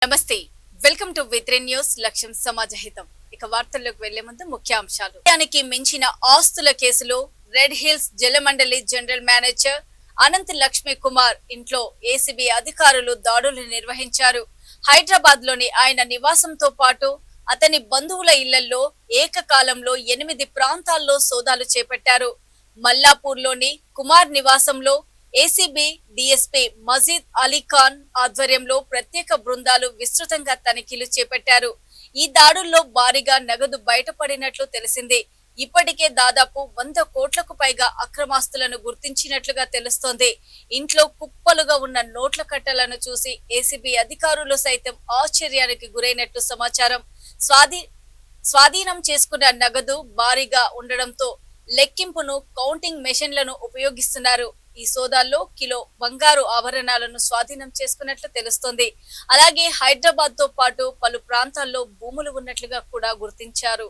నమస్తే, welcome to వి3 news. లక్ష్యం సమాజహితం. ఇక వార్తల్లోకి వెళ్లే ముందు ముఖ్యాంశాలు. దానికి మించిన ఆస్తుల కేసులో రెడ్ హిల్స్ జలమండలి జనరల్ మేనేజర్ అనంత్ లక్ష్మీ కుమార్ ఇంట్లో ఏసీబీ అధికారులు దాడులు నిర్వహించారు. హైదరాబాద్ లోని ఆయన నివాసంతో పాటు అతని బంధువుల ఇళ్లలో ఏకకాలంలో 8 ప్రాంతాల్లో సోదాలు చేపట్టారు. మల్లాపూర్ లోని కుమార్ నివాసంలో ఏసీబీ డీఎస్పీ మజీద్ అలీ ఖాన్ ఆధ్వర్యంలో ప్రత్యేక బృందాలు విస్తృతంగా తనిఖీలు చేపట్టారు. ఈ దాడుల్లో భారీగా నగదు బయటపడినట్లు తెలిసింది. ఇప్పటికే దాదాపు 100 కోట్లకు పైగా అక్రమాస్తులను గుర్తించినట్లుగా తెలుస్తోంది. ఇంట్లో కుప్పలుగా ఉన్న నోట్ల కట్టలను చూసి ఏసీబీ అధికారులు సైతం ఆశ్చర్యానికి గురైనట్టు సమాచారం. స్వాధీనం చేసుకున్న నగదు భారీగా ఉండడంతో లెక్కింపును కౌంటింగ్ మెషిన్లను ఉపయోగిస్తున్నారు. ఈ సోదాల్లో కిలో బంగారు ఆభరణాలను స్వాధీనం చేసుకున్నట్లు తెలుస్తోంది. అలాగే హైదరాబాద్ తో పాటు పలు ప్రాంతాల్లో భూములు ఉన్నట్లుగా కూడా గుర్తించారు.